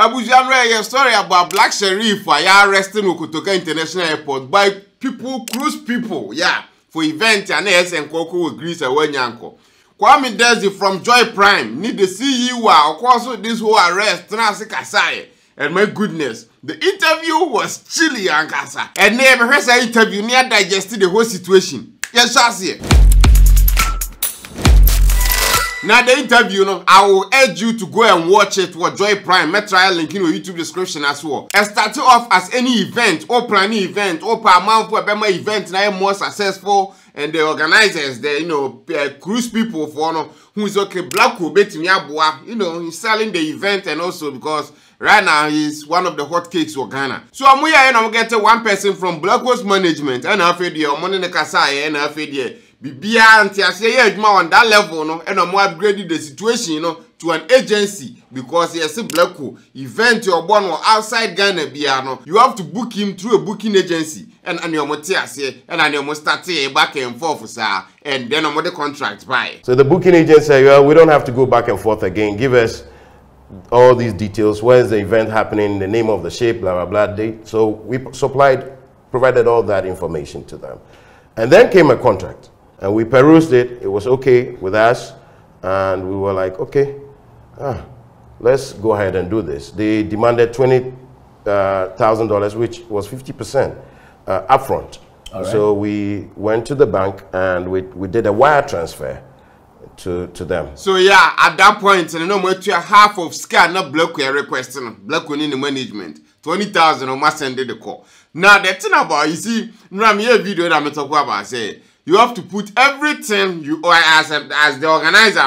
Abuja, a story about Black Sherif were arrested in Okotoka International Airport by cruise people, yeah, for event and and Coco with Greece and Wanyanko. Kwame Dadzie from Joy Prime need to see you of course this whole arrest, and my goodness, the interview was chilly and Kasa. And never has an interview near digested the whole situation. Yes, I see it. Now the interview, I will urge you to go and watch it for Joy Prime. Met trial link in the YouTube description as well. And starting off as any event, or planning event, or per month for a event now more successful, and the organizers, the cruise people for who is okay, Black Kwame, he's selling the event, and also because right now he's one of the hot cakes for Ghana. So I'm here and I'm getting one person from Black Coast Management, and I've heard you, money in the Kasai, and I've heard you. Bibia until I say on that level, and I'm upgrading the situation, to an agency because he has a Black event or born or outside Ghana, you have to book him through a booking agency, and your motia say, and I must start back and forth, sir, and then I'm the contract by. So the booking agency, we don't have to go back and forth again. Give us all these details. Where is the event happening? The name of the ship, blah blah blah. Date. So we provided all that information to them, and then came a contract. And we perused it, it was okay with us, and we were like, okay, let's go ahead and do this. They demanded $20,000, which was 50% upfront. Right. So we went to the bank and we did a wire transfer to them. So yeah, at that point, half of SCA, not Black requesting, Black in the management, 20,000 or must send the call. Now the thing about, you see, video that I'm talking about, say, you have to put everything you as the organizer,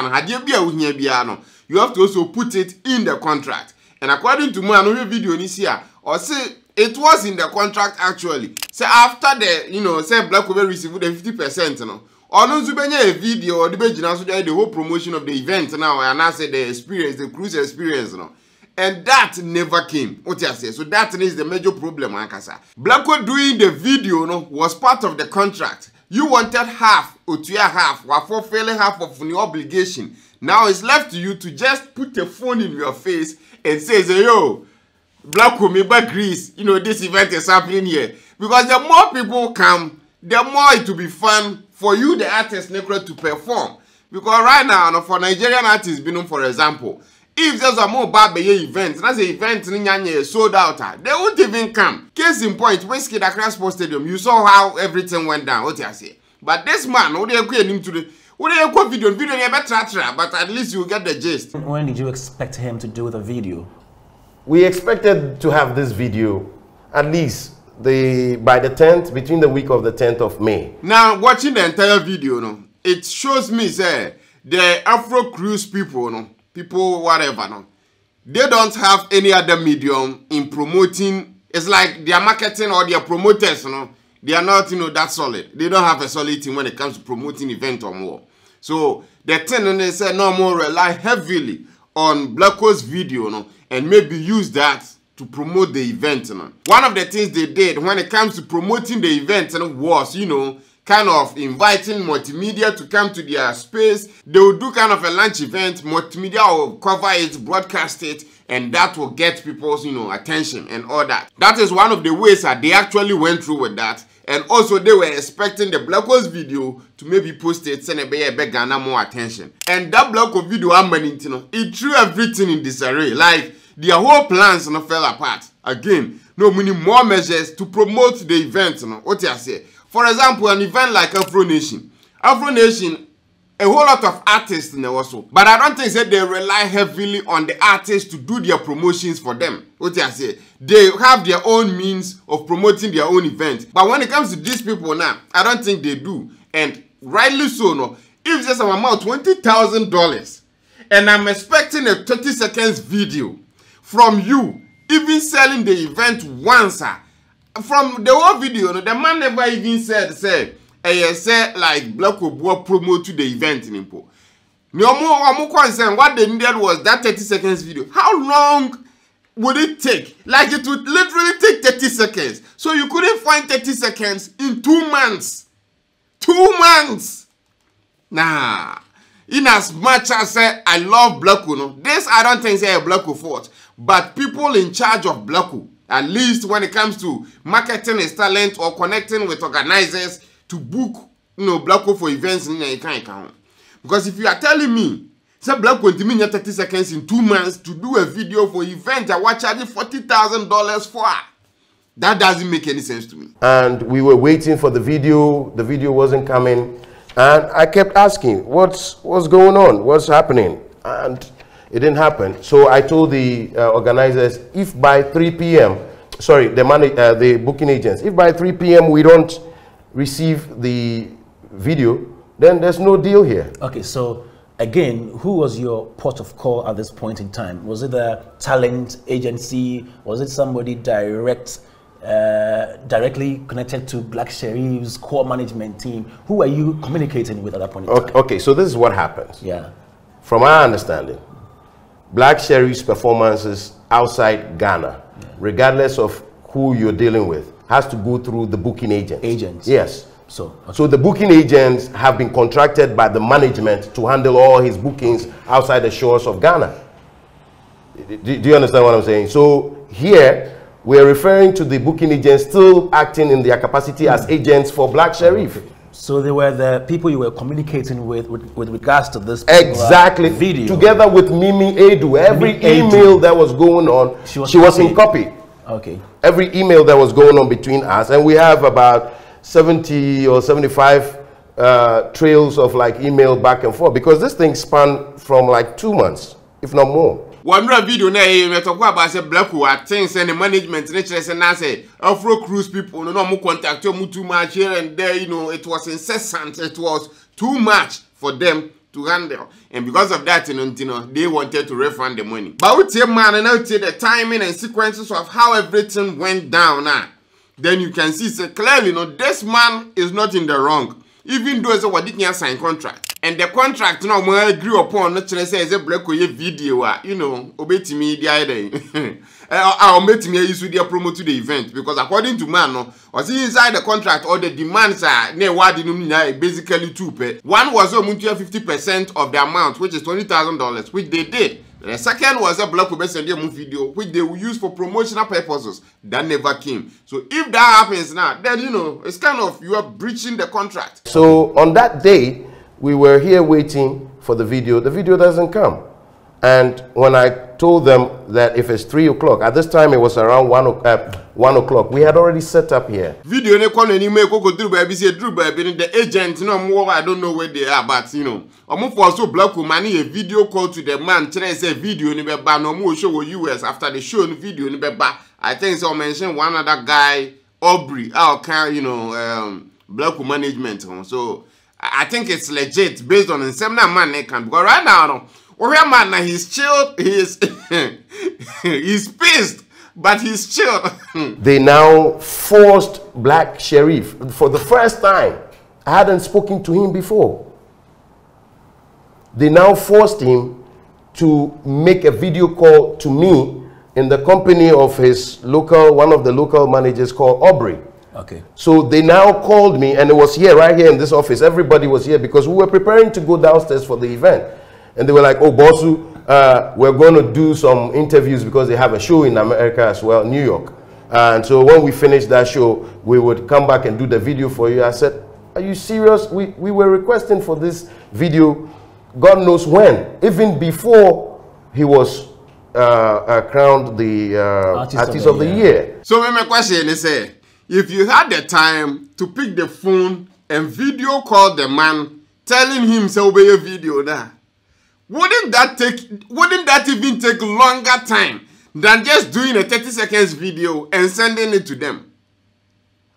you have to also put it in the contract. And according to my video this year, or say it was in the contract actually. So after the say Black will receive the 50%, or no a video or the whole promotion of the event now, and I say the experience, the cruise experience, and that never came. What I say? So that is the major problem, Ankasa. Blackwood doing the video was part of the contract. You wanted half, or to your half, while fulfilling half of your obligation. Now it's left to you to just put a phone in your face and say, yo, Black Kwame Greece, this event is happening here. Because the more people come, the more it will be fun for you, the artist, to perform. Because right now, for Nigerian artists, for example, if there's a more bad event, that's an event sold out, they won't even come. Case in point, when Skidakra Sports Stadium, you saw how everything went down. What I say? But this man, what they him to the video but at least you get the gist. When did you expect him to do the video? We expected to have this video at least by the 10th, between the week of the 10th of May. Now, watching the entire video, it shows me say the Afro Cruise people, people whatever, they don't have any other medium in promoting. It's like their marketing or their promoters, they are not, that solid. They don't have a solid team when it comes to promoting event or more. So the thing they say no more rely heavily on Black Coast video, and maybe use that to promote the event. One of the things they did when it comes to promoting the event was, kind of inviting multimedia to come to their space. They will do kind of a lunch event. Multimedia will cover it, broadcast it, and that will get people's, attention and all that. That is one of the ways that they actually went through with that. And also they were expecting the Black Coast video to maybe post it, send a Ghana more attention. And that Black Coast video, it threw everything in disarray. Like their whole plans fell apart. Again, no meaning more measures to promote the event. What I say? For example, an event like Afro Nation. Afro Nation, a whole lot of artists in there also. But I don't think that they rely heavily on the artists to do their promotions for them. What I say? They have their own means of promoting their own event. But when it comes to these people now, I don't think they do. And rightly so, if there's an amount $20,000 and I'm expecting a 30 seconds video from you, even selling the event once, from the whole video, the man never even said like Black will promote to the event. No more concern. What they needed was that 30 seconds video. How long would it take? Like it would literally take 30 seconds. So you couldn't find 30 seconds in 2 months. 2 months. Nah. In as much as I love Black, this I don't think say a Black fault. But people in charge of Blacko, at least when it comes to marketing his talent or connecting with organizers to book, Blacko for events in a kind of. Because if you are telling me, say Blacko to me 30 seconds in 2 months to do a video for event, I was charging $40,000 for. That doesn't make any sense to me. And we were waiting for the video. The video wasn't coming. And I kept asking, what's going on? What's happening? And it didn't happen. So I told the organizers, if by 3 p.m., sorry, the booking agents, if by 3 p.m. we don't receive the video, then there's no deal here. Okay, so again, who was your port of call at this point in time? Was it a talent agency? Was it somebody directly connected to Black Sherif's core management team? Who are you communicating with at that point in time? Okay, so this is what happens. Yeah. From our understanding, Black Sherif's performances outside Ghana, regardless of who you're dealing with, has to go through the booking agents. Agents? Yes. So the booking agents have been contracted by the management to handle all his bookings outside the shores of Ghana. Do you understand what I'm saying? So here, we're referring to the booking agents still acting in their capacity as agents for Black Sherif. So they were the people you were communicating with regards to this exactly video. Together with Mimi Edu. Every email that was going on, she was in copy. Okay. Every email that was going on between us, and we have about 70 or 75 trails of like email back and forth, because this thing spanned from like 2 months, if not more. One video na we talk about say Blacko things and the management nature say na say Afro cruise people no more contact you too much here and there, it was incessant, it was too much for them to handle, and because of that they wanted to refund the money. But with your man and now the timing and sequences of how everything went down now, then you can see so clearly this man is not in the wrong, even though it's what didn't sign contract. And the contract now we agree upon not to say a Blacko video, obey me the idea. I'll make me use their promote to the event, because according to man, was inside the contract all the demands are near what basically two pay. One was 50% of the amount, which is $20,000, which they did. The second was a Blacko video, which they will use for promotional purposes. That never came. So if that happens now, then it's kind of you are breaching the contract. So on that day, we were here waiting for the video. The video doesn't come. And when I told them that if it's 3 o'clock, at this time it was around 1 o'clock, we had already set up here. Video the agent, I don't know where they are, but almost also Blacko money a video call to the man. Say video no more show US after the show video I think so mention one other guy, Aubrey, Blacko management. So I think it's legit based on the same man they can, because right now, man, he's chilled, he's he's pissed, but he's chilled. They now forced Black Sherif for the first time. I hadn't spoken to him before. They now forced him to make a video call to me in the company of his one of the local managers called Aubrey. Okay. So they now called me, and it was here, right here in this office. Everybody was here because we were preparing to go downstairs for the event. And they were like, oh, Bossu, we're going to do some interviews because they have a show in America as well, New York. And so when we finished that show, we would come back and do the video for you. I said, are you serious? We were requesting for this video, God knows when, even before he was crowned the Artist of the Year. So my question is, if you had the time to pick the phone and video call the man, telling him to obey a video now, wouldn't that even take longer time than just doing a 30 seconds video and sending it to them?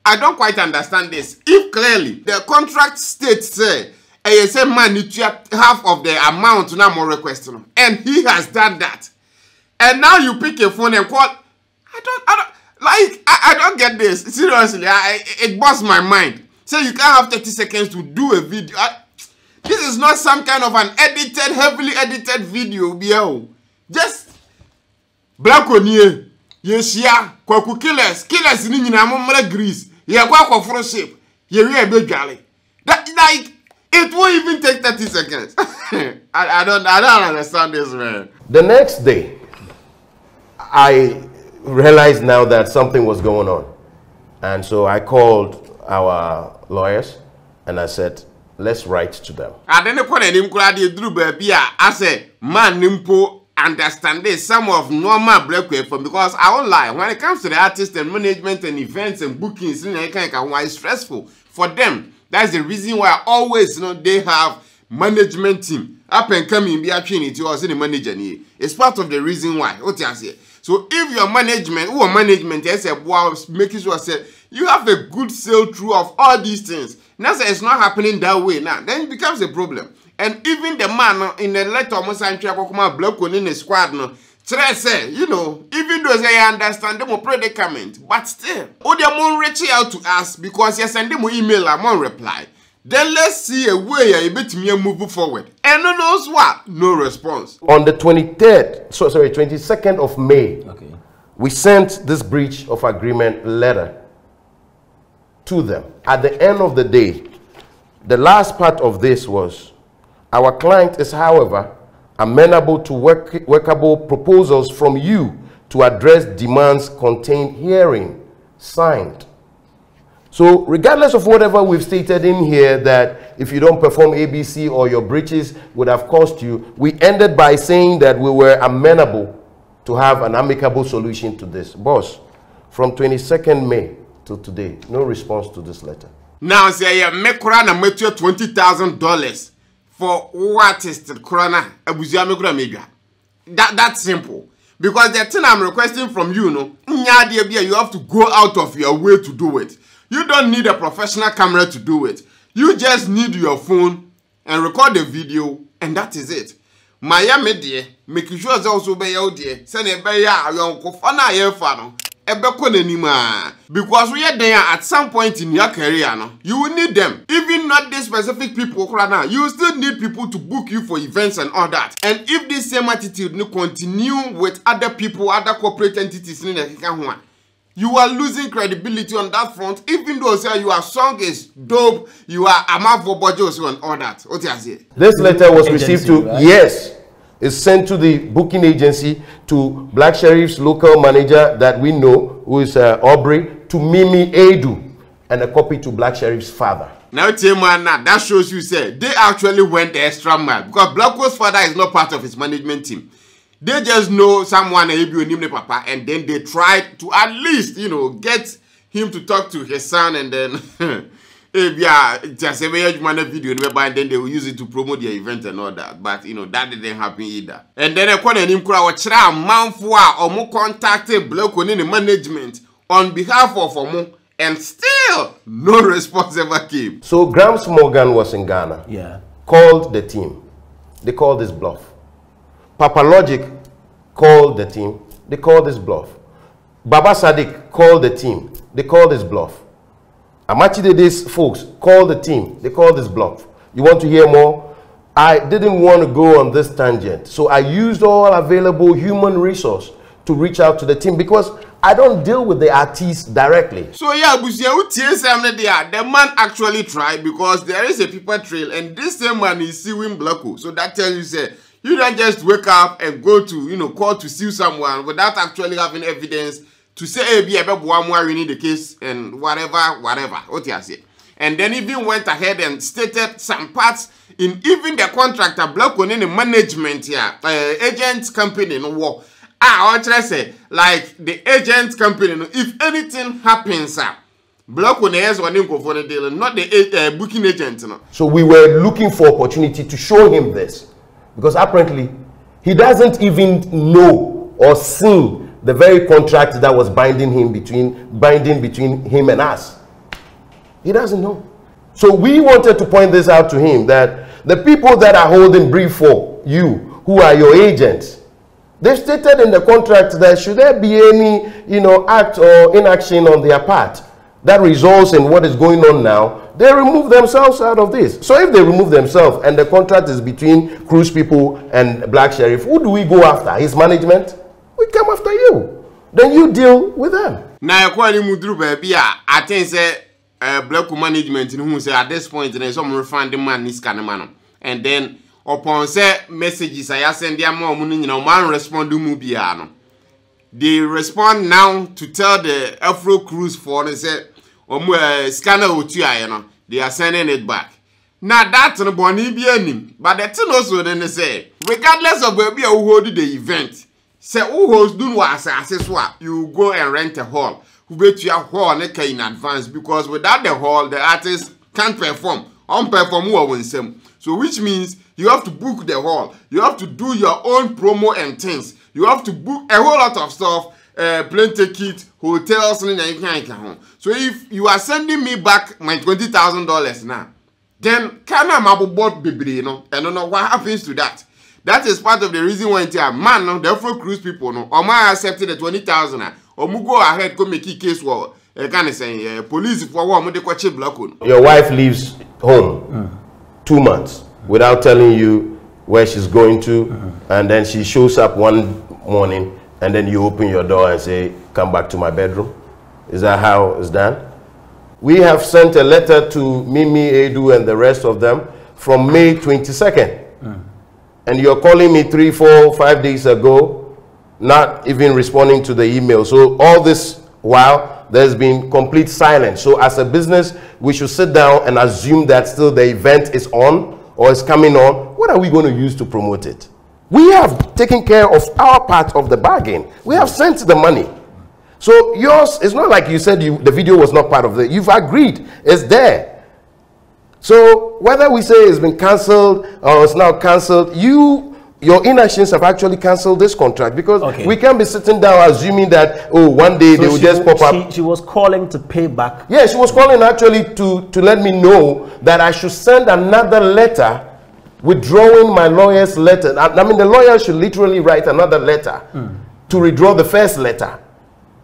I don't quite understand this. If clearly the contract states say ASM man needs half of the amount now more requesting, and he has done that, and now you pick a phone and call, I don't get this. Seriously, it boggles my mind. So you can't have 30 seconds to do a video. This is not some kind of an heavily edited video. Just Blacko niye, yeshia, kwaku killers ni nyina momra grease, ye kwa friendship, ye we bedwale. That like it won't even take 30 seconds. I don't understand this, man. The next day, I realized now that something was going on. And so I called our lawyers and I said, let's write to them. I don't know I said, man, nimpo understand this, some of normal black people, because I won't lie, when it comes to the artists and management and events and bookings, it's stressful for them. That's the reason why always, they have management team up and coming be actually it was in the manager. It's part of the reason why. What you say? So if your management is making sure say you have a good sail through of all these things. Now say it's not happening that way now, then it becomes a problem. And even the man in the letter almost block in the squad no. Say, even though I understand them predicament, but still, they are reaching out to us because you send them email and reply. Then let's see a way a bit me move forward. And who knows what? No response. On the 22nd of May, we sent this breach of agreement letter to them. At the end of the day, the last part of this was, our client is, however, amenable to workable proposals from you to address demands contained herein, signed. So regardless of whatever we've stated in here, that if you don't perform ABC or your breaches would have cost you, we ended by saying that we were amenable to have an amicable solution to this. Boss, from 22nd May to today, no response to this letter. Now say make Corona make you $20,000 for what is the Corona that's simple. Because the thing I'm requesting from you, you have to go out of your way to do it. You don't need a professional camera to do it. You just need your phone and record the video, and that is it. Miami dear, making sure it's also be out there. Send a bay your kofana air fan. Because we are there at some point in your career, you will need them. Even not these specific people, you still need people to book you for events and all that. And if this same attitude continue with other people, other corporate entities, you are losing credibility on that front. Even though say your song is dope, you are among for budgets and all that. What you say? This letter was received to, right? Yes. Is sent to the booking agency, to Black Sherif's local manager that we know, who is Aubrey, to Mimi Edu, and a copy to Black Sherif's father. Now, that shows you say they actually went the extra mile, because Black Coast's father is not part of his management team. They just know someone papa, and then they tried to at least, get him to talk to his son, and then just a video, and then they will use it to promote their event and all that. But that didn't happen either. And then I called him a man for or more contacted Black in the management on behalf of Omo, and still no response ever came. So Grams Morgan was in Ghana. Yeah. Called the team. They called this bluff. Papa Logic called the team. They called this bluff. Baba Sadiq called the team. They called this bluff. Amachidede's folks called the team. They called this bluff. You want to hear more? I didn't want to go on this tangent. So I used all available human resource to reach out to the team, because I don't deal with the artists directly. So yeah, the man actually tried, because there is a paper trail, and this same man is suing Blacko. So that tells you, say, you don't just wake up and go to, call to sue someone without actually having evidence to say, hey, be about one more, we need the case and whatever. What you say? And then even went ahead and stated some parts in even the contractor block on the management here, agent company no war. I say, like the agent company, if anything happens, block on the air one go for the deal, not the booking agent. So we were looking for opportunity to show him this, because apparently he doesn't even know or see the very contract that was binding between him and us. He doesn't know. So we wanted to point this out to him, that the people that are holding brief for you, who are your agents, they've stated in the contract that should there be any, act or inaction on their part that results in what is going on now, they remove themselves out of this. So if they remove themselves and the contract is between cruise people and Black Sherif, who do we go after? His management? We come after you. Then you deal with them. Now, I think say Black management who say at this point there's some refund the man this kind of man. And then upon say messages I send them more money, man respond to mubiano. they respond now to tell the Afro Cruise for they say, scanner utia, you know, they are sending it back. Now that's no boni be any, but the thing also then they say, regardless of where we are who hold the event, say who holds do what you go and rent a hall. Who bet you a hall in advance because without the hall, the artist can't perform. Perform who win some. So which means you have to book the hall. You have to do your own promo and things. You have to book a whole lot of stuff, plane ticket, hotels, and so if you are sending me back my $20,000 now, then can I board baby, you know? I don't know what happens to that. That is part of the reason why man, no, the Afro Cruise people, no, or my accepted the 20,000, or mu go ahead go make case war. Can I say police for one they check black. Your wife leaves home 2 months without telling you where she's going to, and then she shows up one morning, and then you open your door and say, "Come back to my bedroom." Is that how it's done? We have sent a letter to Mimi, Edu, and the rest of them from May 22nd. And you're calling me 3, 4, 5 days ago, not even responding to the email. So all this while, there's been complete silence. So as a business, we should sit down and assume that still the event is on or is coming on. What are we going to use to promote it? We have taken care of our part of the bargain. We have sent the money. So yours, it's not like you said the video was not part of it. You've agreed. It's there. So whether we say it's been cancelled or it's now cancelled, your inactions have actually cancelled this contract, because we can't be sitting down assuming that, oh, one day they will just pop up. She was calling to pay back. Yeah, she was calling actually to let me know that I should send another letter withdrawing my lawyer's letter. I mean, the lawyer should literally write another letter to withdraw the first letter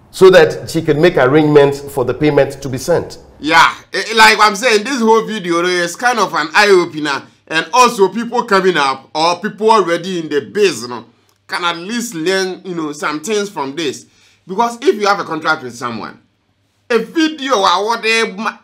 so that she could make arrangements for the payment to be sent. Yeah, like I'm saying, this whole video is kind of an eye-opener. And also people coming up or people already in the biz, you know, can at least learn, you know, some things from this. Because if you have a contract with someone, a video or whatever,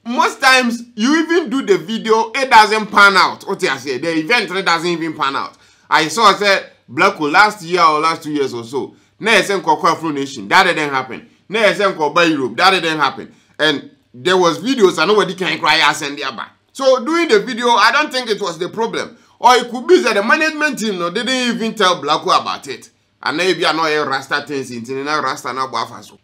most times you even do the video, it doesn't pan out. What I say, the event doesn't even pan out. I saw said Black last year or last 2 years or so. Na SM Afro Nation, that didn't happen. Na SM by Europe, that didn't happen. And there was videos and nobody can cry ass and their back. So doing the video, I don't think it was the problem. Or it could be that the management team no, they didn't even tell Blacko about it. And maybe I know a Rasta things in Rasta now.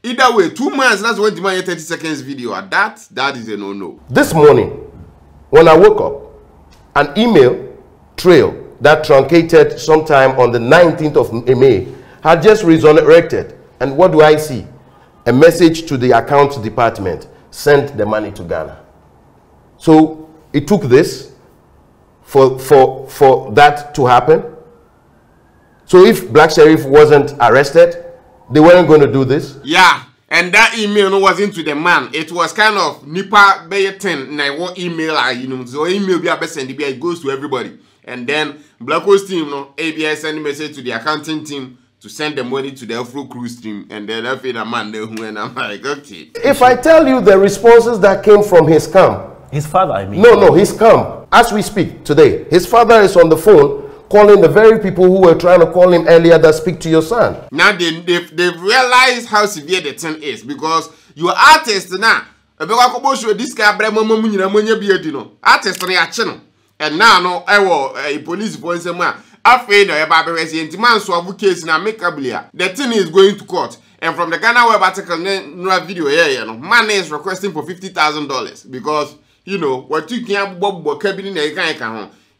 Either way, 2 months, that's when the 30 seconds video. And that is a no-no. This morning, when I woke up, an email trail that truncated sometime on the 19th of May had just resurrected. And what do I see? A message to the accounts department, send the money to Ghana. So it took this for that to happen. So if Black Sherif wasn't arrested, they weren't going to do this. Yeah, and that email wasn't to the man. It was kind of Nipa Bayetin na what email you know. So email be a send it goes to everybody. And then Blacko's team, no, ABS send a message to the accounting team to send the money to the Afro Cruise team, and then I feel a man there who, and I'm like, okay. If I tell you the responses that came from his camp. His father, I mean. No, his camp. As we speak today, his father is on the phone calling the very people who were trying to call him earlier that speak to your son. Now they've realized how severe the thing is, because your artist now, this guy artist and now no a police voice afraid of case na the thing is going to court. And from the Ghana Web article video here, man is requesting for $50,000 because you know what you can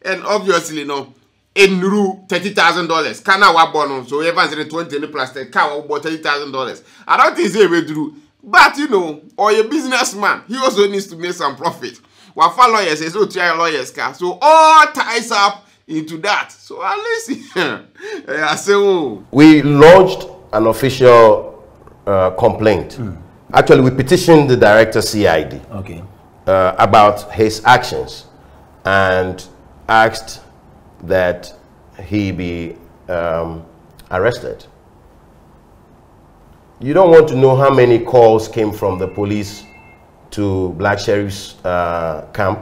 and obviously no in rule $30,000. Kana wabono so everyone's 20 plus the car about $30,000. I don't think they will do, but you know, or a businessman, he also needs to make some profit. What for lawyers says so try lawyers car. So all ties up into that. So at least I say we lodged an official complaint. Actually, we petitioned the director CID about his actions and asked that he be arrested. You don't want to know how many calls came from the police to Black Sherif's camp,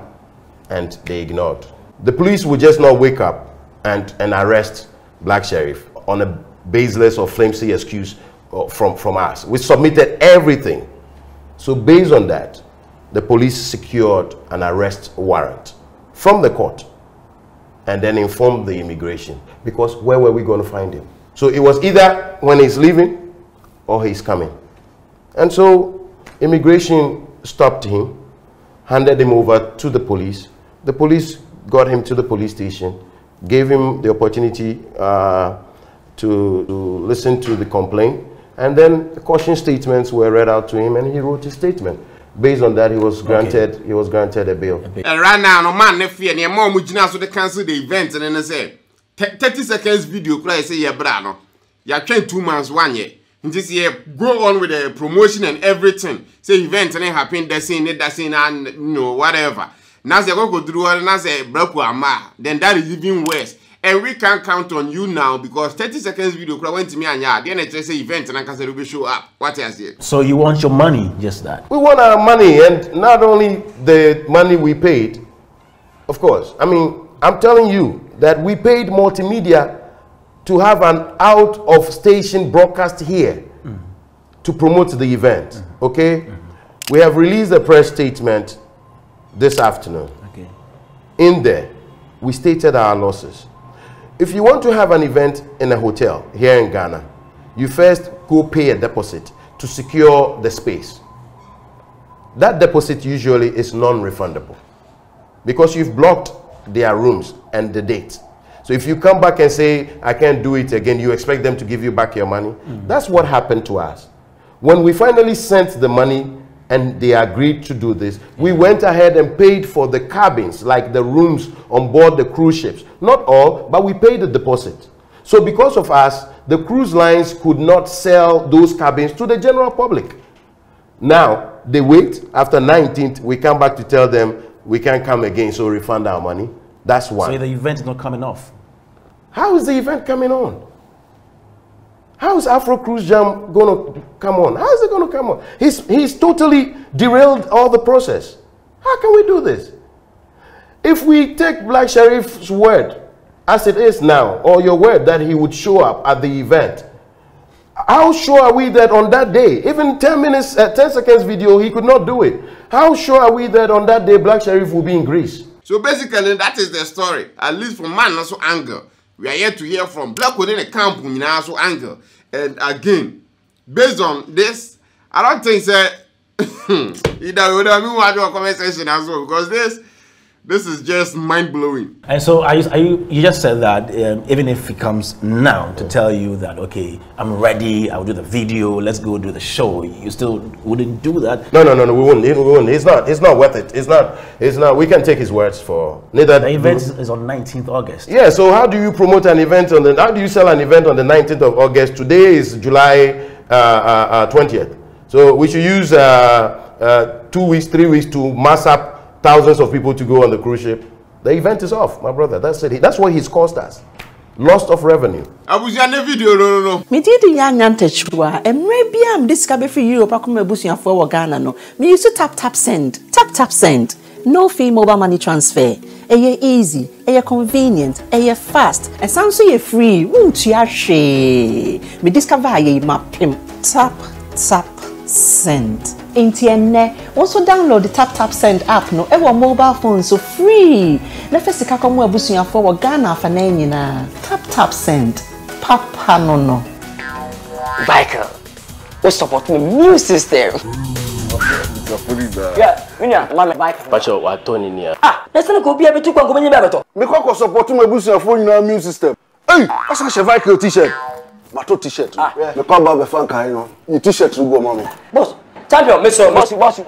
and they ignored. The police would just not wake up and arrest Black Sherif on a baseless or flimsy excuse from us. We submitted everything. So based on that, the police secured an arrest warrant from the court and then informed the immigration, because where were we going to find him? So it was either when he's leaving or he's coming. And so immigration stopped him, handed him over to the police. The police got him to the police station, gave him the opportunity to listen to the complaint, and then the caution statements were read out to him, and he wrote his statement. Based on that, he was granted a bail. And right now, no man, if you are more so they cancel the event, and then they say 30 seconds video. Cry say yeah, brano. You are trained 2 months, 1 year. In this year, go on with the promotion and everything. Say event and it happen, that scene, and you know whatever. Now they go through and now say Braku Ama. Then that is even worse. And we can't count on you now because 30 seconds video went to me and yeah, then I just say event and I can say we show up. What else? So you want your money, just that? We want our money, and not only the money we paid, of course. I mean, I'm telling you that we paid multimedia to have an out-of-station broadcast here to promote the event. Okay? We have released a press statement this afternoon. Okay. In there, we stated our losses. If you want to have an event in a hotel here in Ghana, you first go pay a deposit to secure the space. That deposit usually is non-refundable because you've blocked their rooms and the date. So if you come back and say, I can't do it again, you expect them to give you back your money. That's what happened to us. When we finally sent the money and they agreed to do this, we went ahead and paid for the cabins, like the rooms on board the cruise ships. Not all, but we paid the deposit. So because of us, the cruise lines could not sell those cabins to the general public. Now, they wait. After 19th, we come back to tell them we can't come again, so refund our money. That's one. So the event is not coming off? How is the event coming on? How is Afro Cruise Jam going to come on? How is it going to come on? He's totally derailed all the process. How can we do this? If we take Black Sherif's word as it is now, or your word that he would show up at the event, how sure are we that on that day, even 10 seconds video, he could not do it? How sure are we that on that day Black Sherif will be in Greece? So basically, that is the story. At least from man also angle. We are here to hear from Black within a camp in also angle. And again, based on this, I don't think that either would have been one conversation as well, because this is just mind-blowing. And so you just said that even if he comes now to tell you that, okay, I'm ready, I'll do the video, let's go do the show, you still wouldn't do that? No, we wouldn't. It's not worth it. It's not, we can take his words for neither. The event is on 19th August. Yeah, so how do you promote an event how do you sell an event on the 19th of August? Today is July 20th. So we should use 2 weeks, 3 weeks to mass up thousands of people to go on the cruise ship. The event is off, my brother. That's it. That's what he's cost us. Loss of revenue. I was in the video, no. Me did the young antechua, and maybe I'm discovery for Europe. I come a bush for Ghana. No, me used to tap send. No fee mobile money transfer. Easy, convenient, fast, and sounds so free. Won't you share? Me discover map him. Tap send. Also download the Tap Send app no ever mobile phone so free. Na first ka komo abusuya for Ghana fa na nyina. Tap Send. Papa no. Michael, we support the new system. Yeah, Minya, mama Michael. Pacho wa Tony ni. Let's not go be able to go many better. Me ko support my abusuya for new new system. Hey, what's a Michael t-shirt? Mato t-shirt. Me ko ba be fan kan no. Ni t-shirt go mommy. Boss, champion, boss.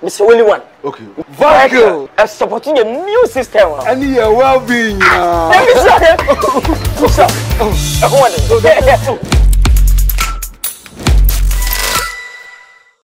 Mr. Willie one. Okay. Michael, supporting a new system. And your well-being. Let me see.